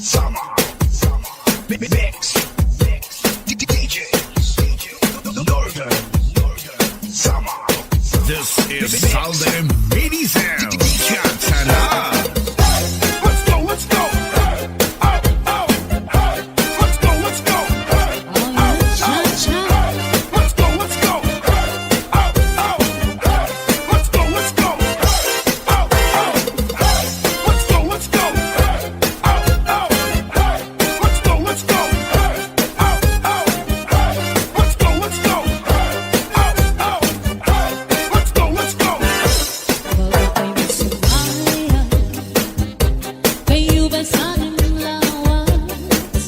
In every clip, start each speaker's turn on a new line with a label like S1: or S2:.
S1: Summer, mix, DJs, Northern, Summer.
S2: This is Southern Mini Sound. Katana.
S1: Let's go, let's go. Let's go, let's go. Let's go, let's go. Let's go, let's go. Let's go, let's go. Let's go, let's go. Let's go, let's go. Let's go.
S3: Kayo ba sanang lawas?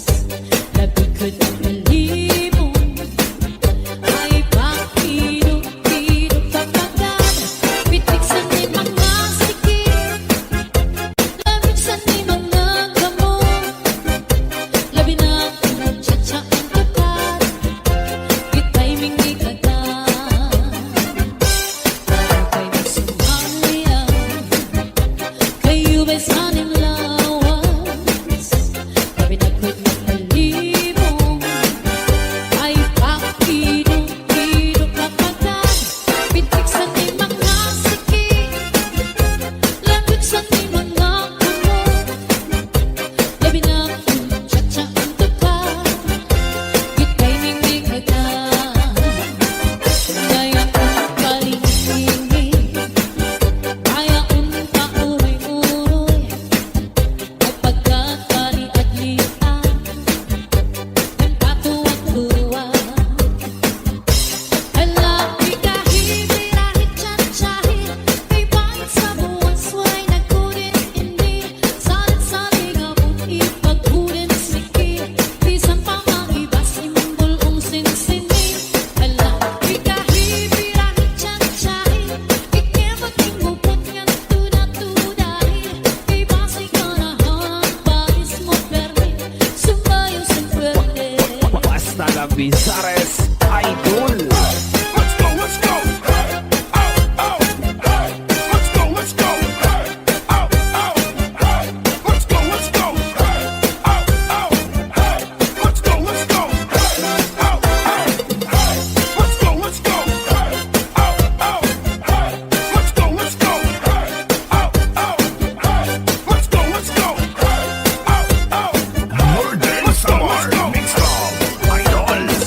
S3: Labi ko na balibo ay pakirok-kirok kapagad. Pitik sa ni mga sikip, labig sa ni mga gamot. Labi na ang tsa-tsa ang tapat, kita'y mingi kagat. Kay magsumaya, kayo ba sanang lawas? Labi na ko'y magpalibo ay pakirok-kirok kapagad. Pitik sa ni mga sikip, labig sa ni mga gamot. Labi na ang tsa-tsa ang tapat, kita'y mingi kagat. Kaya kung kalingin, kaya kung pauroy-uroy, ay pagkakali at lian, ng katuwang-tuwa. Alaki kahit tsa-tsahin, kay bakit sa buwas way nagkulit-indi, salit-saling abot ipagkulit sikit, bisan pa mangiba simbol kong sinsini. Alaki kahit tsa-tsahin, ikemating mupot nga tuna-tunahin, kay basi ka na balis mo permin, sumayo sa puwerte.
S2: Basta la Bizares Idol.
S1: Let's go, let's go. Let's go, let's go. Let's go, let's go. Let's go, let's go. Let's go, let's go. Let's go, let's go. Let's go, let's go.
S2: Northern Summer Mix Club Idols.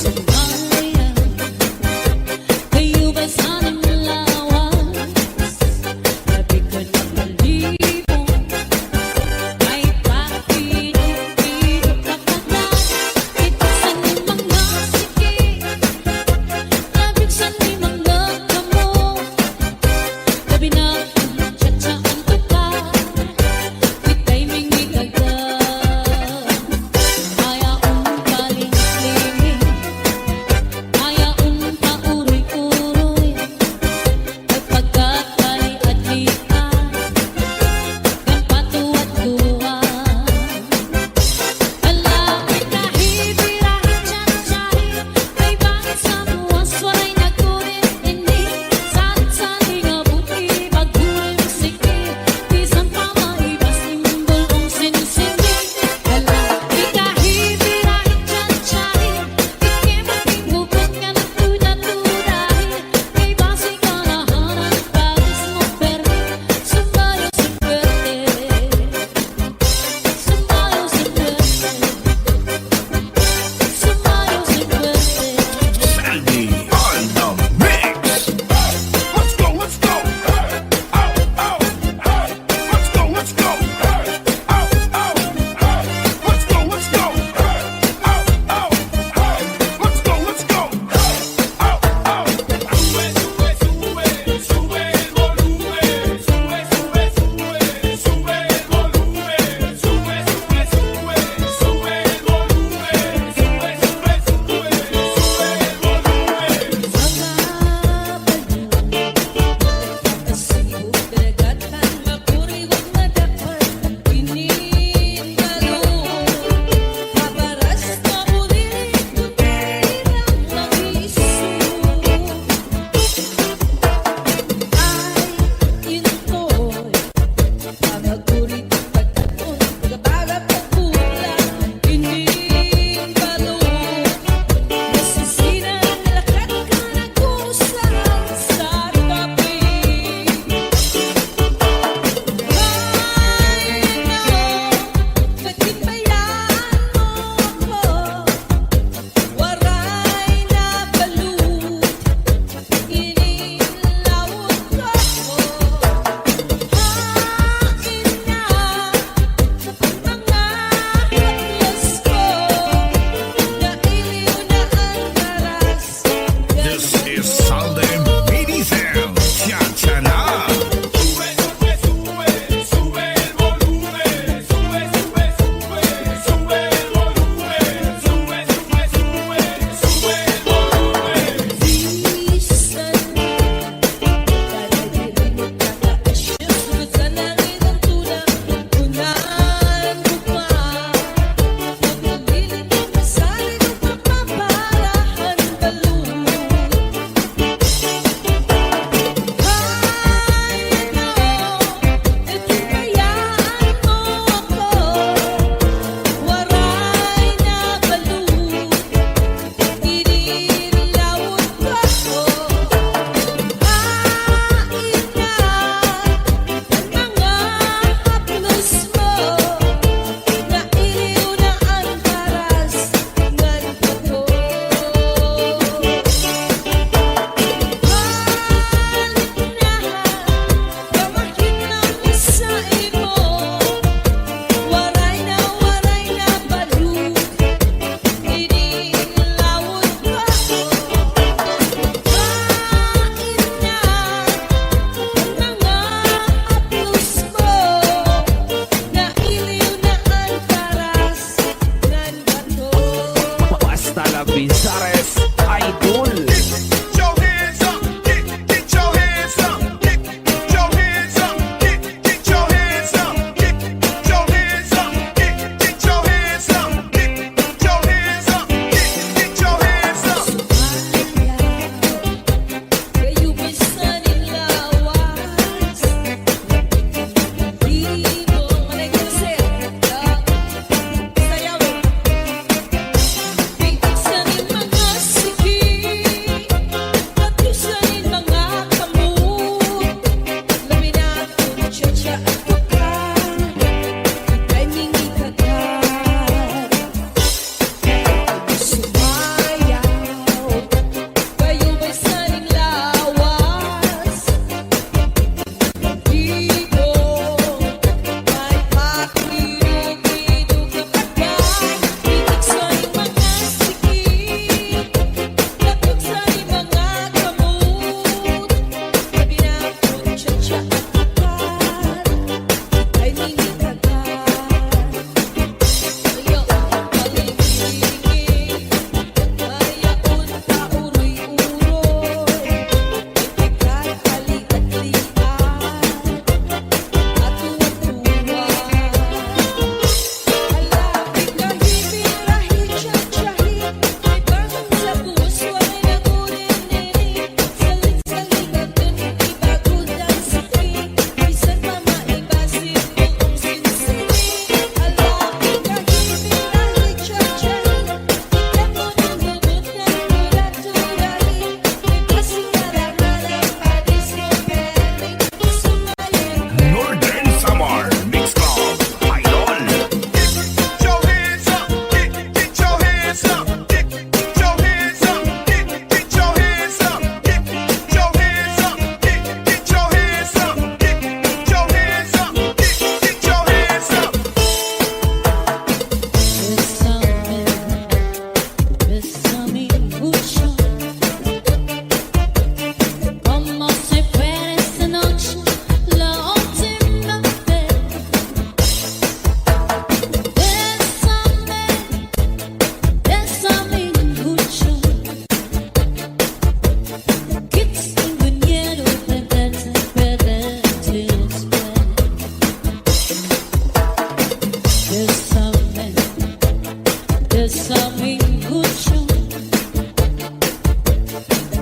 S3: Bésame mucho,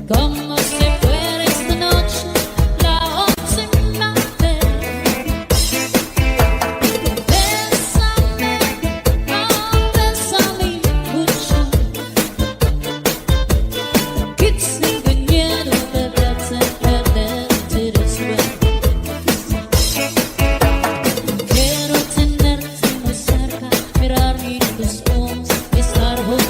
S3: como si fuera esta noche la última vez. Bésame, oh, bésame mucho. Gitsin miedo de verte perderte después. Quiero tenerte muy cerca, mirar mis tus ojos, estar junto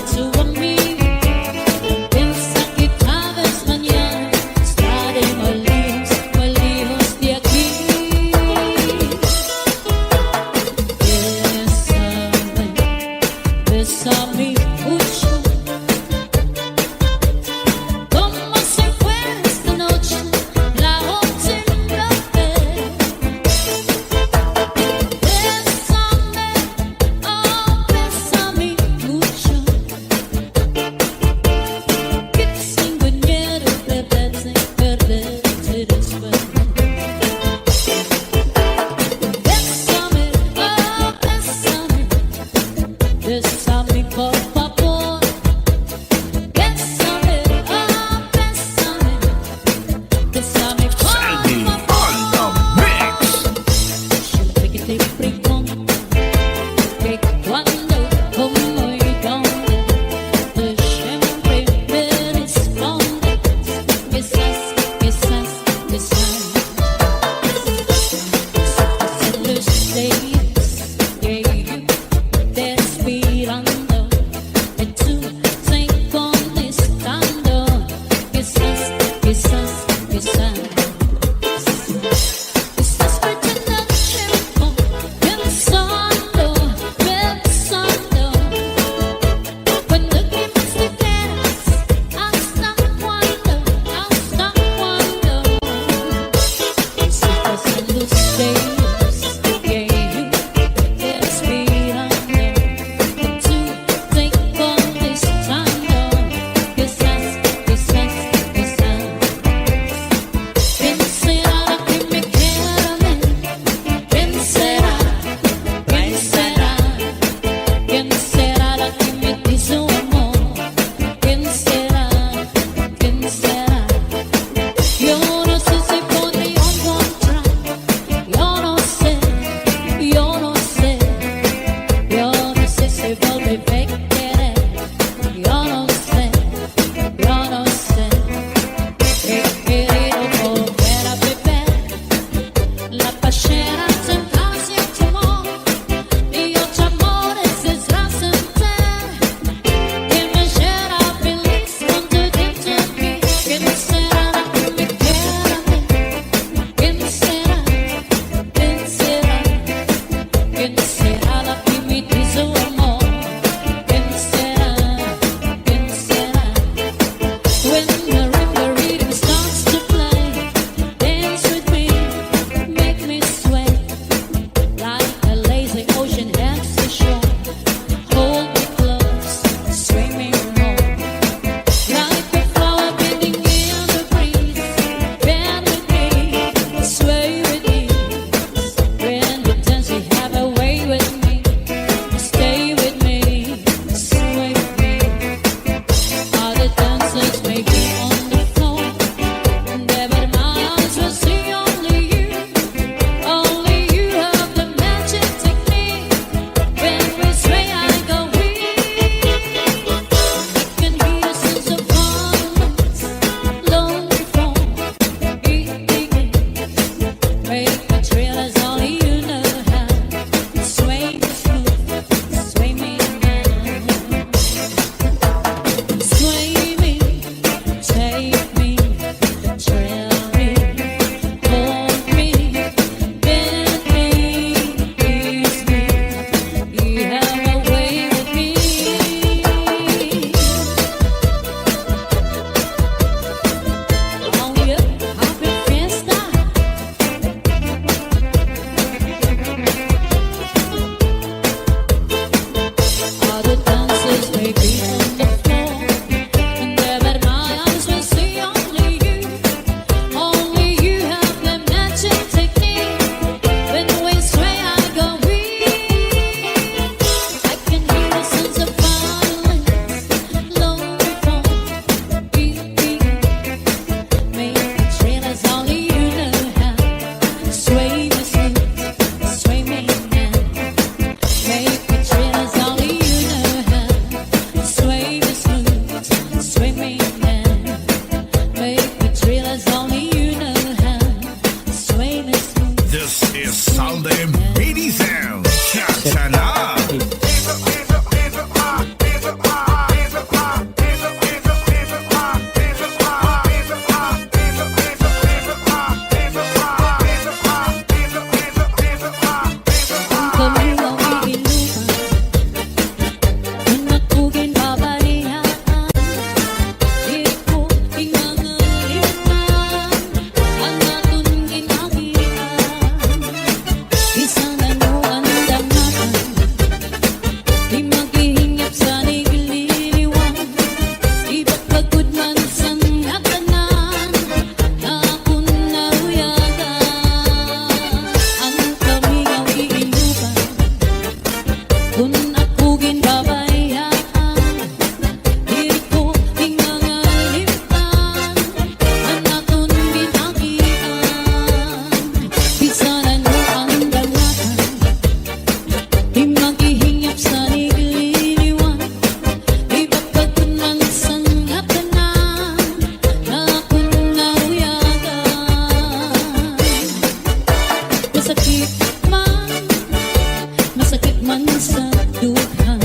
S3: man sa dughan.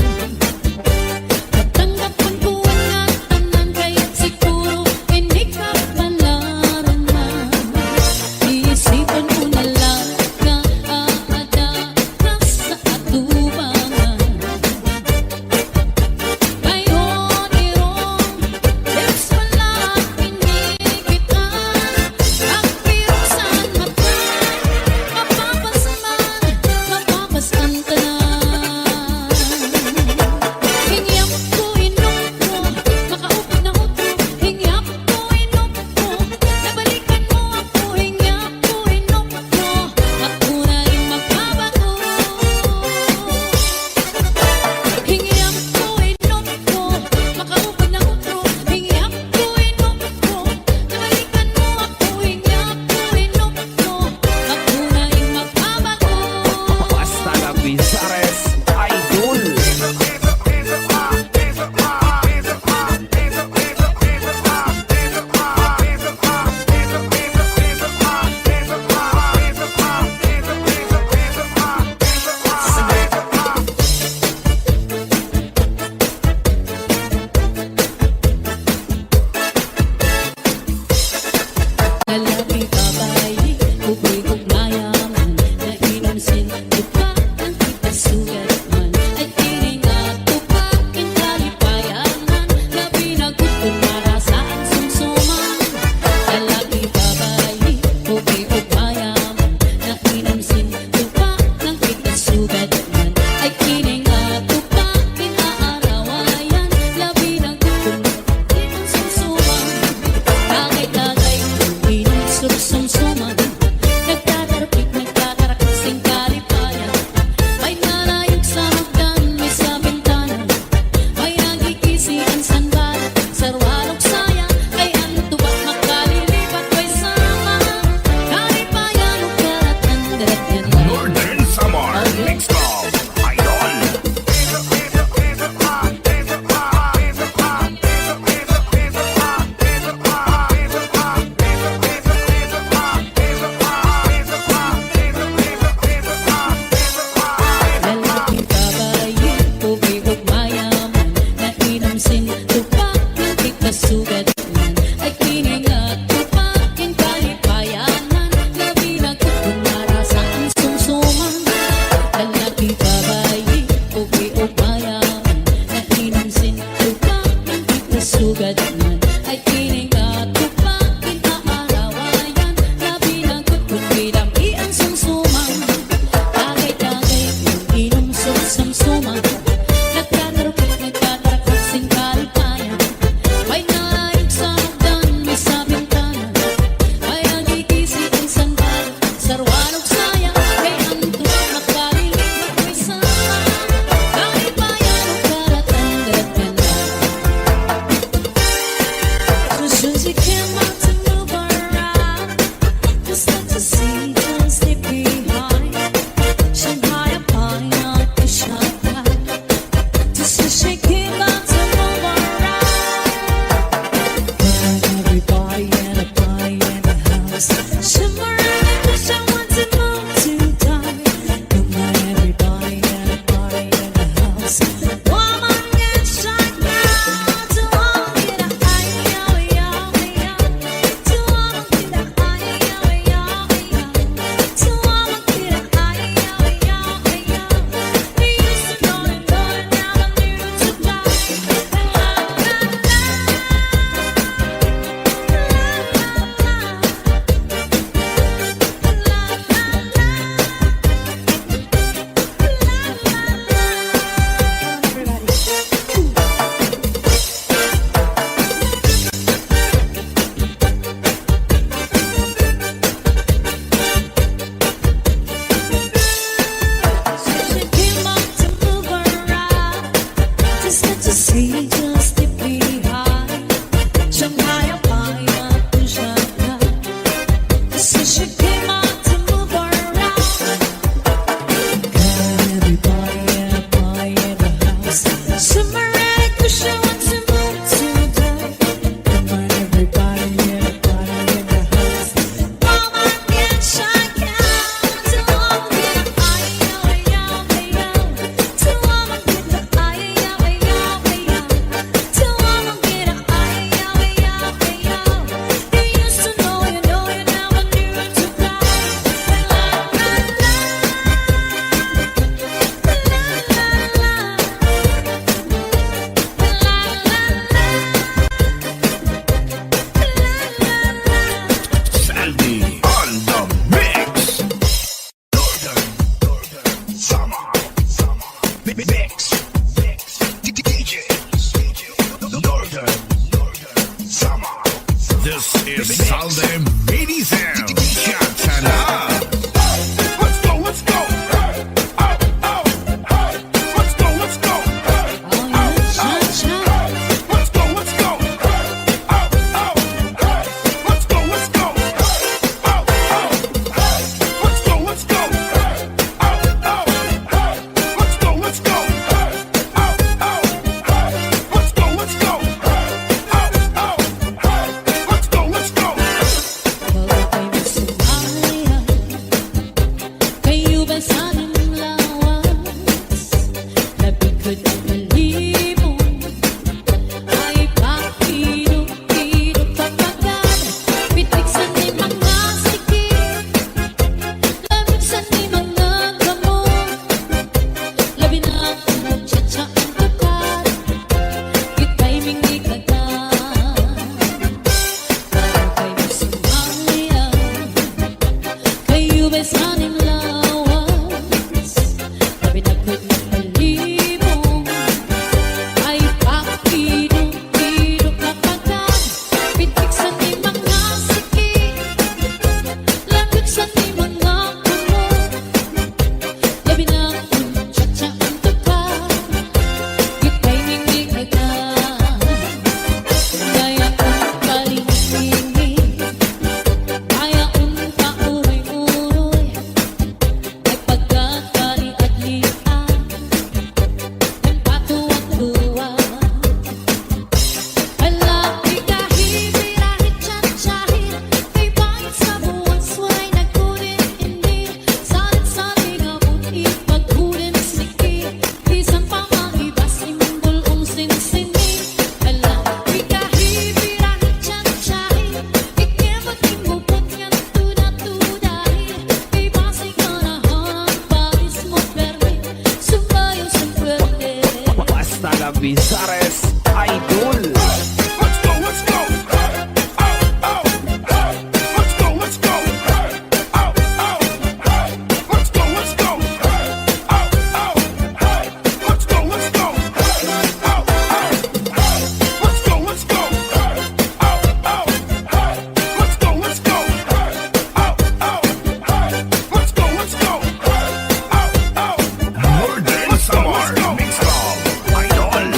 S3: Katanggapan ko ang tanan, kaya't siguro hindi ka malaraman. Iisipan ko na lang na aada ka sa atubangan. Ngayon irong lips wala pinigitan. Ang pirusan mata, mapapasman, mapapasan ka na. Hingyap ko inom ko, makaupod na utro. Hingyap ko inom ko, nabalikan mo ako. Hingyap ko inom ko, ako na rin magbabago. Hingyap ko inom ko, makaupod na utro. Hingyap ko inom ko, nabalikan mo ako. Hingyap ko inom ko, ako na rin magbabago.
S2: Basta la Bizares Idol.
S3: Lalaki babae, ugay-ugnayaman, nainom sin tupak ang kitasugat man. Ay tining at tupak ang kalipayanan, labi na gusto para saan sumsuman. Lalaki babae, ugay-ugnayaman, nainom sin tupak ang kitasugat man. Ay tining at tupak ang aarawayan, labi na gusto para sumsuman. Tagay-tagay, inom sumsuman, nagtatarapik, nagtatarakasing kalipayan. May nalayog sa hagdan, may sa bintana, may nagkikisian sandalan, sarwalog sayang, kay ang tubak makalilipat, may sama. Kalipayan o karatan, darat yan.
S2: Northern Samar Mixed Club Idol.
S3: Lalaki babae, ugay-ugmayaman, nainom sin tupak ng kitasugat man. Ay tining at tupak ang kalipayanan, labi na gusto para saan sumsuman. Lalaki babae, ugay-ugmayaman, nainom sin tupak ng kitasugat man. Ay tining at tupak ang aarawayan, labi na gusto pinampi ang sumsuman. Tagay-tagay, inom sumsuman, nagtatarapik, nagtatarakasing kalipayan. May nalayog sa hagdan, may sa bintana, may nagkikisian sandalan, sarwalog sayang, kay ang tubak makalilipat, may sama. Kalipayan o karatan, darat yan. As soon as you came out to move around, just let to see, just stay behind. Shanghai upon not the Shanghai. Just as she came out to move around, and everybody and a party in the house. Shimmering and wish I want to move to die. Come on, everybody and a party in the house. Woman get shot down to all get a high, yo, yo, yo. To all get a high, yo, yo, yo. To all get a high, yo, yo, yo. We used to know it, now I'm new to die. La la la, la la She came up to move around, just let to see, just to be high. Shanghai upon not to Shanghai. So she came out to move around, got everybody and a party in the house. Shimmering, wish I want to move to die. Come on, everybody and a party in the house. Woman get shot down to all get a high, yo, yo, yo. ako'y nakalibong. Ay pakidong-idong kapagad, pitik sa di mga sikit, lapit sa di mga puno, labi na kung tsa-tsa ang tupad, ika'y ningnig-agad. Gaya kong kalingking, kaya kong kauroy-uroy, ay pagkakali at lian, ang patuwag-tuwa. Alaki kahit birahin tsa-tsahin, kay bakit sa buwan sway nagkunin-inin, salit-saling abot-it pagkunin sikit, isang pamangibas imbulong sinsinin. Alaki kahit birahin tsa-tsahin, ikemot imupot yan tuda-tudahin, kay basi ka na hangpalis mo permit, sumayo sa pwede.
S2: Basta la Bizares Idol.
S1: Let's go, let's go. Oh, oh, oh. Let's go, let's go. Oh, oh, oh. Let's go, let's go. Oh, oh, oh. Let's go, let's go. Oh, oh, oh. Let's go, let's go. Oh, oh, oh. Let's go, let's go. Oh, oh, oh. Let's go, let's go. Oh, oh.
S2: More than summer mixed up. Idol.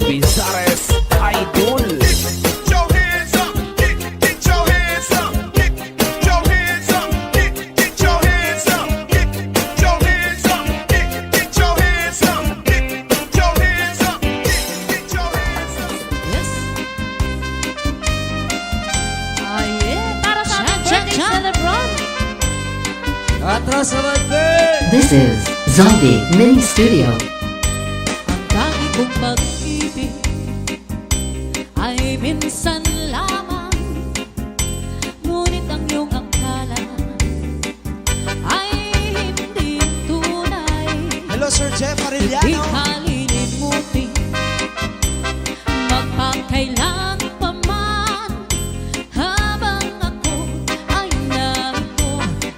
S2: Bizares Idol.
S1: Get your hands up, get your hands up, get your hands up, get your hands up, get your hands up, get your hands up, get your hands up, get your hands up.
S3: Yes. Ah, yeah. Para sa ating birthday celebrant.
S4: Atras sa birthday!
S5: This is Zombie Mini Studio.
S3: Ang dami kong pag-ibig ay minsan lamang, ngunit ang iyong akala ay hindi tunay.
S4: Hello, Sir Jeff
S3: Di
S4: Arellano.
S3: kalilimutin magpakailan pa man, habang ako ay narito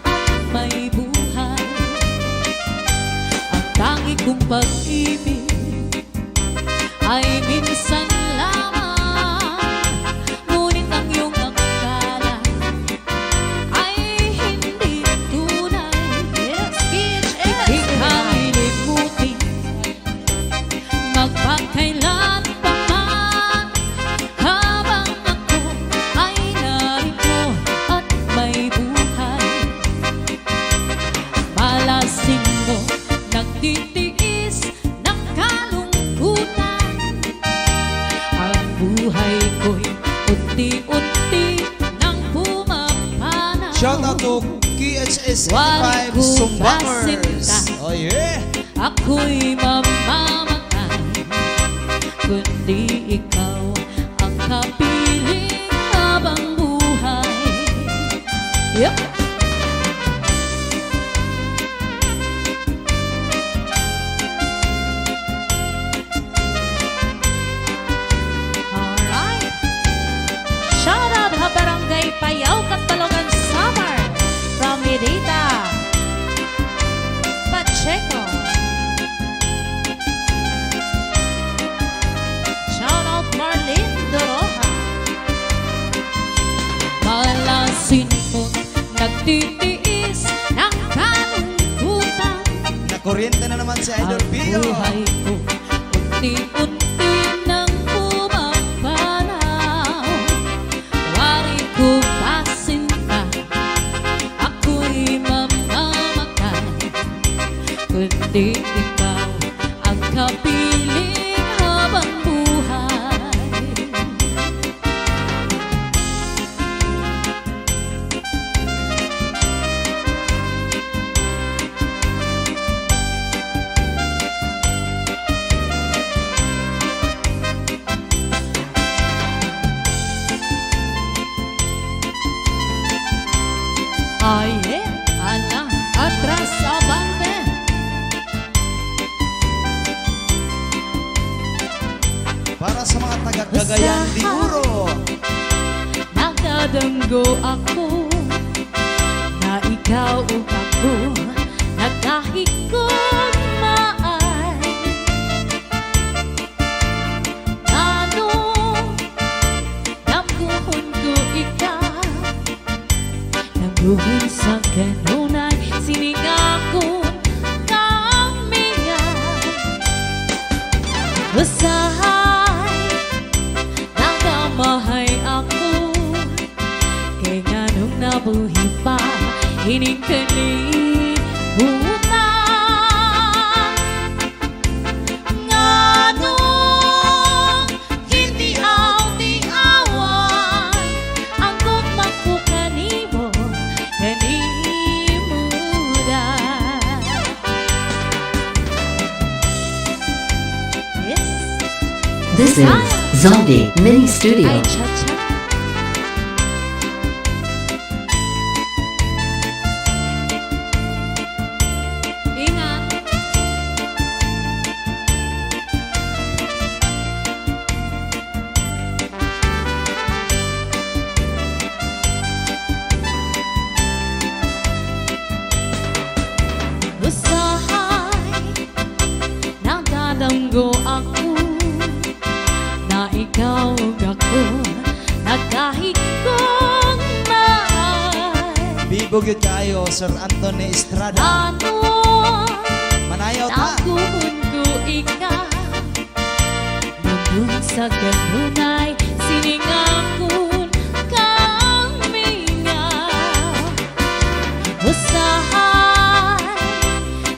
S3: at may buhay. Ang tangi kong pag-ibig ay minsan lamang, ngunit ang iyong akala ay hindi tunay. Yes, di kalilimutin magpakailan pa man, habang ako ay narito at may buhay. Malasin mo nagtitiis ng kalungkutan, ang buhay ko'y unti-unti nang pumapana.
S4: Shout out to KHS
S3: Wari
S4: 5
S3: ko
S4: Sumbangers.
S3: basinta.
S4: Oh yeah!
S3: Ako'y mamamatay, kundi ikaw ang kapiling habang buhay. Yup. Alright. Shout out ha Barangay Payaw, Katbalogan, Samar from Medita Pacheco. Shout out Marlene Doroha. Malasin mo nagtitiis ng kalungkutan,
S4: Nakuryente na naman si Idol
S3: ang
S4: Pio.
S3: buhay ko unti-unti nang pumapanaw. Wari ko pasinta, ako'y mamamatay, kundi ikaw ang kapiling habang buhay. Ay, ala, atras abante.
S4: Para sa mga taga-Cagayan de Oro.
S3: Nagdadanggo ako na ikaw o ako, na kahit kung maay ano, nabuhon ko ikaw, nabuhon sa kanunay, siningakong kamingan. Usahay, nagamahay ako, kay nga nung nabuhi pa, hining kalibutan. Nga nung hindi aw-di-awan, ang gugmang ko kanimo, kanimudan. Yes.
S5: This is Zombie Mini Studio.
S3: Ay, cha-cha. Ingat. Usahay, nagdadanggo ako na ikaw ako, na kahit kung maay
S4: Bibog yun kayo, Sir Anthony Estrada.
S3: ano,
S4: Manayaw ta.
S3: naguhon ko ikaw, nabuhon sa ganunay siningakon kami nga usahay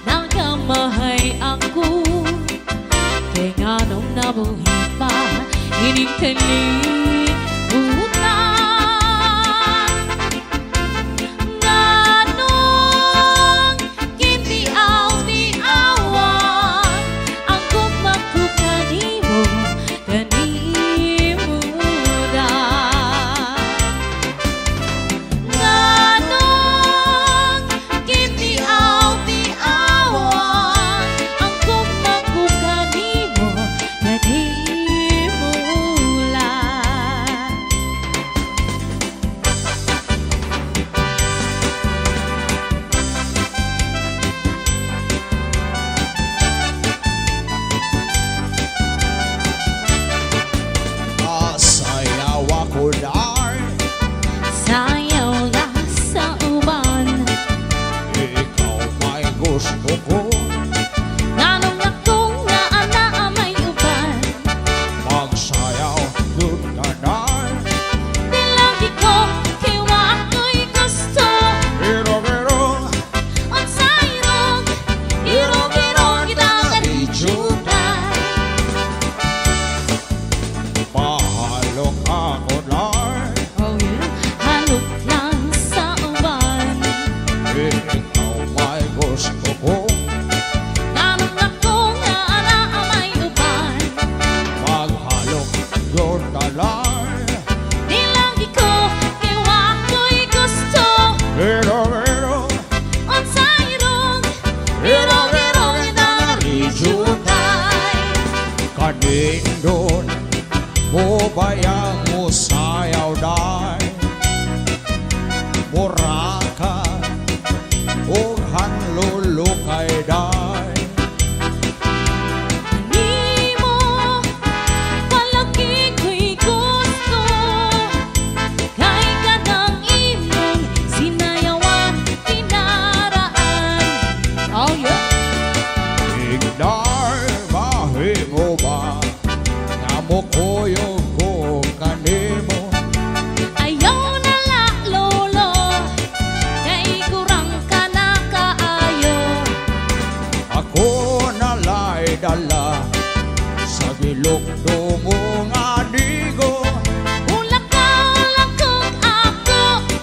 S3: nagamahay ako kay nganong nabuhi pa ining kalibutan nganong kitiaw-tiawan ang kumakukanimo kanimudan nganong kitiaw-tiawan ang kumakukanimo kanimulan.
S4: Sayaw ako dar,
S3: Sayaw lang sa uban
S4: ikaw may gusto ko.
S3: nganong akong naana may uban
S4: Magsayaw yun ka dar,
S3: di lagi ko kiwa ako'y gusto
S4: pero
S3: unsa irong kita kanijuday
S4: pahalok ako dar,
S3: oh yeah halok lang sa uban
S4: ikaw may gusto ko.
S3: nganong akong naana may uban
S4: Maghalok yun ka dar,
S3: di lagi ko kiwa ako'y gusto
S4: pero
S3: unsa irong kita kanijuday
S4: kanindon mo bayang mo sayaw dar, muraka o hanlulukay dar.
S3: Nimo palagi ko'y gusto kay kanang imong sinayawan kinaraan. Oh yeah.
S4: Igdar mahimo ba nga mo kuyog ko kanimo.
S3: Ayaw na la lolo kay kurang ka na kaayo.
S4: Ako nalay dala sa gilukdo mo nga digo.
S3: Lakaw lang kung ako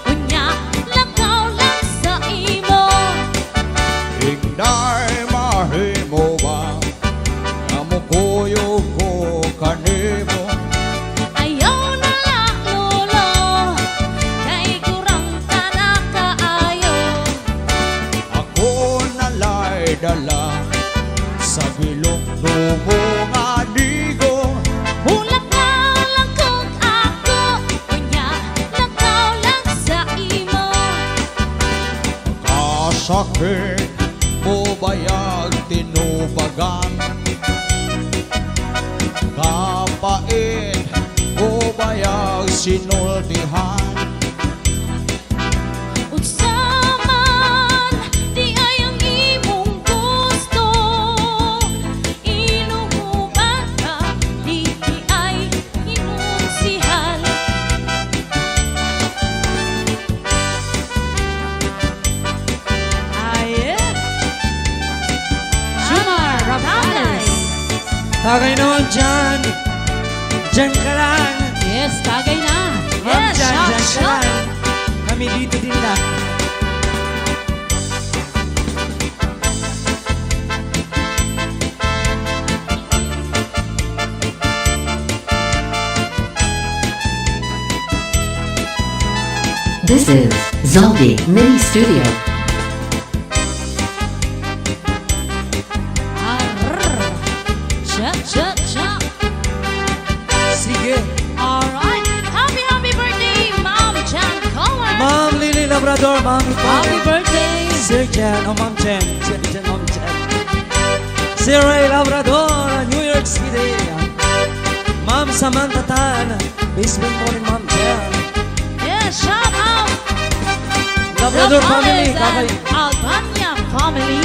S3: unya lakaw lang sa imo.
S4: Igdar mahimo ba nga mo kuyog ko kanimo.
S3: Ayaw na la lolo kay kurang ka na kaayo.
S4: Ako nalay dala sa gilukdo mo nga digo.
S3: Lakaw lang kung ako unya lakaw lang sa imo.
S4: Kasakit mo bayag tinubagan, kapait mo bayag sinultihan.
S3: Unsa man di ay ang imong gusto inuuban ka di ay inunsihan. Ay Sumar Rapadas.
S2: Tagay noon dyan. Dyan ka lang.
S3: Yes, tagay na.
S2: Ma'am,
S3: Yes,
S2: dyan
S3: shot,
S2: ka
S3: shot.
S2: lang. Kami dito din lang.
S5: This is Zombie Mini Studio.
S3: Arr. Chop, chop, chop.
S2: Sige.
S3: Alright. Happy birthday, Mom Jan Cohen.
S2: Ma'am Lily Labrador, Ma'am Ito.
S3: Happy birthday.
S2: Sir Jan, oh Ma'am Jen. Sir Jan, Ma'am Jen. Sir Ray Labrador, New York City. Ma'am Samantha Tan, basement morning Ma'am Jen.
S3: Yeah, shout out.
S2: Labrador
S3: The
S2: family,
S3: Collins
S2: kakay.
S3: and Albania family.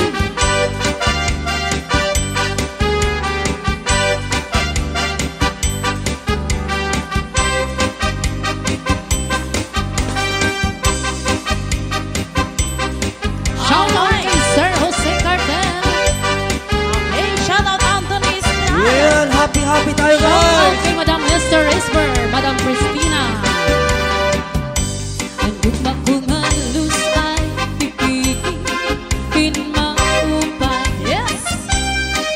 S2: happy tayo
S3: Shout out
S2: guys.
S3: kay Madam Esther Esper, Madam Christina. Ang gugma ko nga luz ay pipigil, pinmaupay. Yes!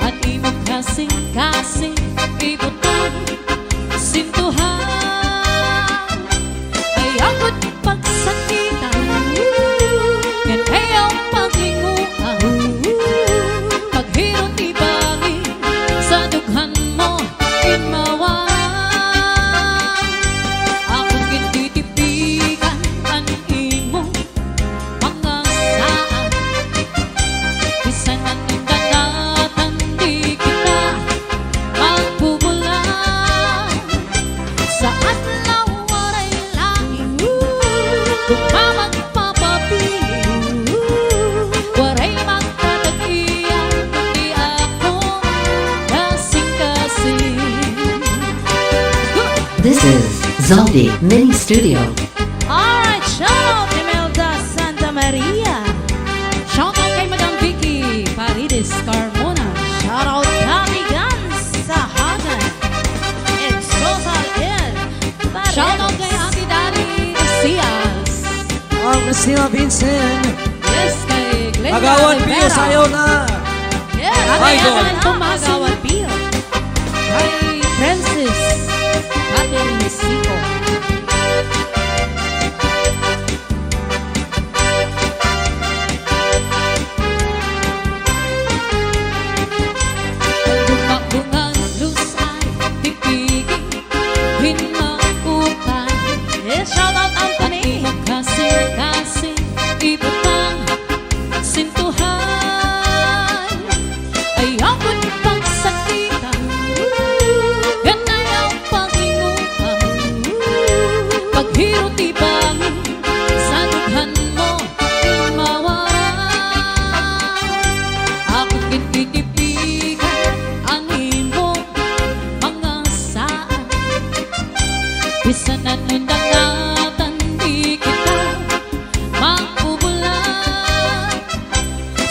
S3: At imong kasing-kasing ibutang sintuhan. Ay ako't pagsakitan, yan ayaw paglinguan. Paghirot ibangin sa dughan mo inmawan. Akong gintitipigan ang imong mga saan. Bisan ang indangatan di kita magbubulan. Sa adlaw waray langit, kung mamagpapabilin, waray magkatagian, kundi ako kasing-kasing.
S5: This is Zombie Mini Studio.
S3: Alright, shout out Imelda Santa Maria. Shout out kay Madam Vicky Paredes Carmona. Shout out Kami Gans sa Hagan. And Social Ed. Shout out kay Ate Dali Cias.
S2: Ang Christina Vincent.
S3: Yes, kay Glenda
S2: Agawan Pio,
S3: Rivera.
S2: sayo na.
S3: Yes,
S2: Ay,
S3: kay
S2: Idol.
S3: Ate Agawan Pio. Kay Francis Catherine Sico. Bungang luz ay pipigil, hinmaupay. Yes, shout out Anthony. At kasing-kasing ibutang sintuhan. Ay ako't pagsakitan, yan ayaw paglinguan. Paghirot ibangin sa dughan mo inmawan. Ako't gintitipigan ang imong mga saan. Bisan ang indangatan di kita magbubulan.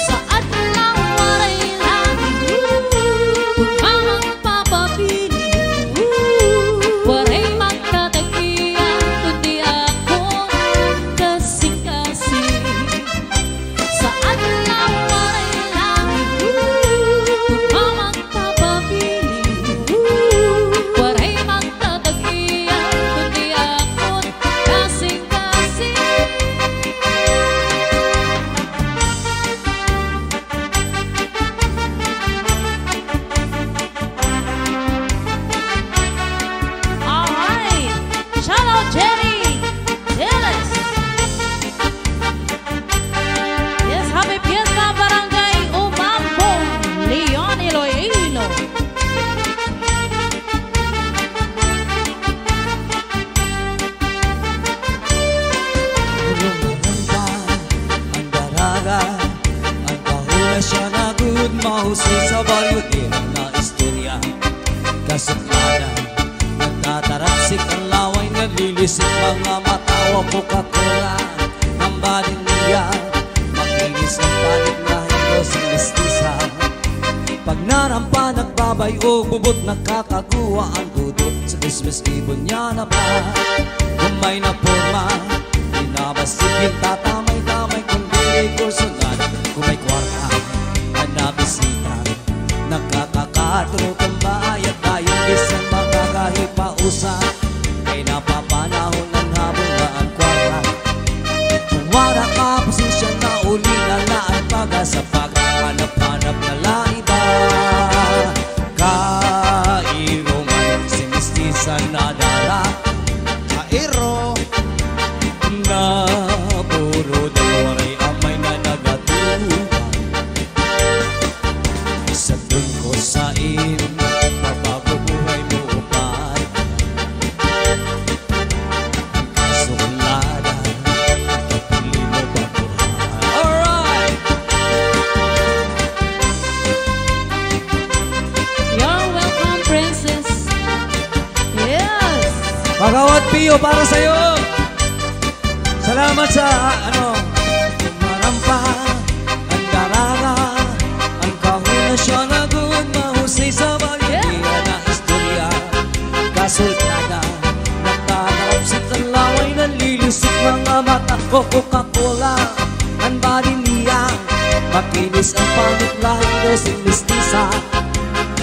S3: Sa adlaw waray langit, kung mamagpapabilin, waray magkatagian, kundi ako kasing-kasing. Sa adlaw waray langit, kung mamagpapabilin, waray magtatagian, kundi ako kasing-kasing. Alright, shout out Jerry Dillis. Yes, happy fiesta barangay Umambong, Leon Iloilo.
S2: Lumampa ang daraga, ang kahula siya na good mahusay sa bayutin na istorya. Kasuplada, nagtatarapsik ang laway, naglilisik mga matawa Coca-Cola. Ang baling niya, makinis ang panig na hilos ang listisa. Pag narampa, nagbabay o bubot, nakakaguwa ang dudot. Sa Christmas Eve niya na ba, kung may naporma, inabasigin, tatamay-tamay, kung dili ko sunod. Kung may kwarta, nabisita, nakakakatro kang bayad tayo, bisan makakahipausa. Kay napapanahon ng habong na ang kwarta. Kung wala ka posisyon na uli na laan, pag-asa paghanap-hanap na laiba. Kairungan, si mistisa na dala,
S4: Kairo,
S2: na puro waray amay na nagatuhan. Sa dun ko sa mabago buhay mo upay. Sukulada, kapili mo baguhan. Alright!
S3: You're welcome, Princess. Yes.
S2: Pagawad Pio para sa'yo. Salamat sa marampa, ang daranga, ang kahuna siya na good mahusay sa bagay. Na o Coca-Cola ang body niya. Makinis ang pangit lahat si mistisa.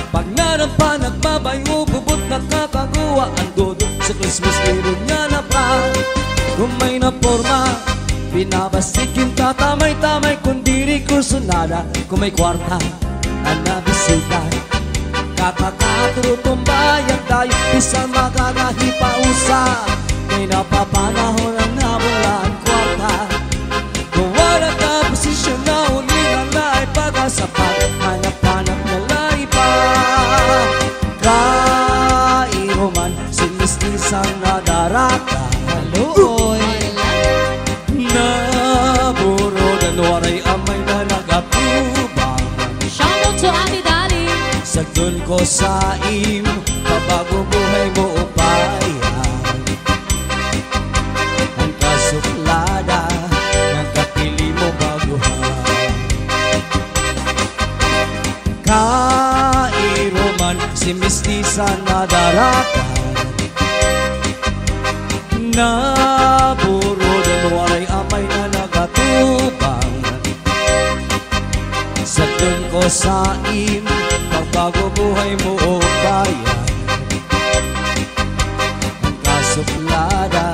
S2: Pag narampa nagbabayo, bubot nakakaguwa. Ang dodo sa Christmas meron niya na pra. Kung may naporma, binabastik yung tatamay-tamay. Kung diri kursunada, kung may kwarta ang nabisita. Kakakaturutong bayan tayo, isang makakahipausa. May napapanahon ang nawala ang kwarta. Kung wala ka posisyon na uli na laay pag-asapat, hanap-hanap na laay pa. Kairoman, si mistisang nadarata.
S4: Haluoy.
S2: Naburodan, waray amay na nag-apubang.
S3: Shout out to Ate Dali.
S2: Sagdun ko sa im, pabago buhay mo upayan. Ang kasuklada, ng kapili mo baguhan. Kairoman, si mistisa na darakan. Naburodan, waray amay na nagatubang. Sagdun ko sa im, pagbago buhay mo o bayan. Ang kasuplada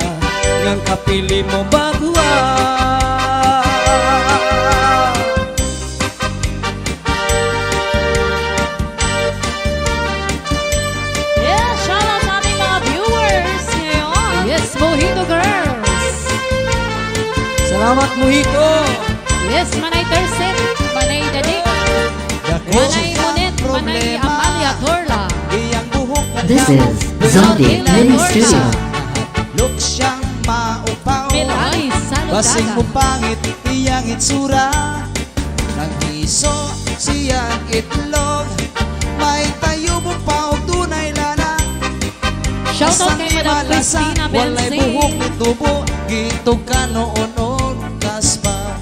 S2: ng kapili mo baguhan.
S3: Yeah, shout out sa ating mga viewers ngayon. Yes, Mojito Girls.
S2: Salamat Mojito.
S3: Yes, Manay Terset, Manay Dadi, Manay Monet, Manay Amalia Torla.
S4: Iyang buhok na
S5: This is Zombie Mini Studio.
S4: Look siyang maupaw.
S3: Melay
S4: Basing mo
S3: Saludaga.
S4: pangit iyang itsura. Naghiso siyang itlog. May tayo mo pa o tunay lana.
S3: Shout out kay Madam Christina
S4: Walay buhok
S3: Belsi.
S4: ni tubo. Gitog ka noon kaspa.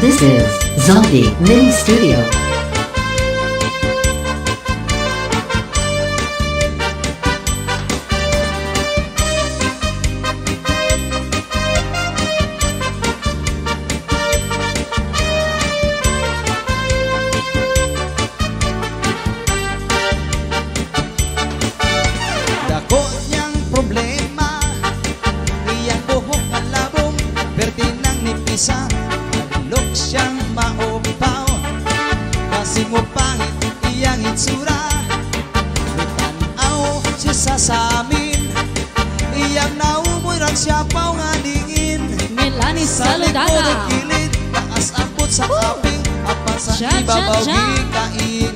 S5: This is Zombie Mini Studio.
S4: Dako niyang problema. Iyang buhok nga labong. Perti nang nipisa. Look siyang maupaw. Kasi mo pangit iyang itsura. Tanaw siya sa amin. Iyang naumoy ran siya paw nga dingin.
S3: Melanie
S4: Sa likod ay
S3: Saludaga.
S4: kilid. Taas abot sa kaping. Apan sa
S3: Cha, cha,
S4: ibabaw
S3: cha.
S4: di kainin.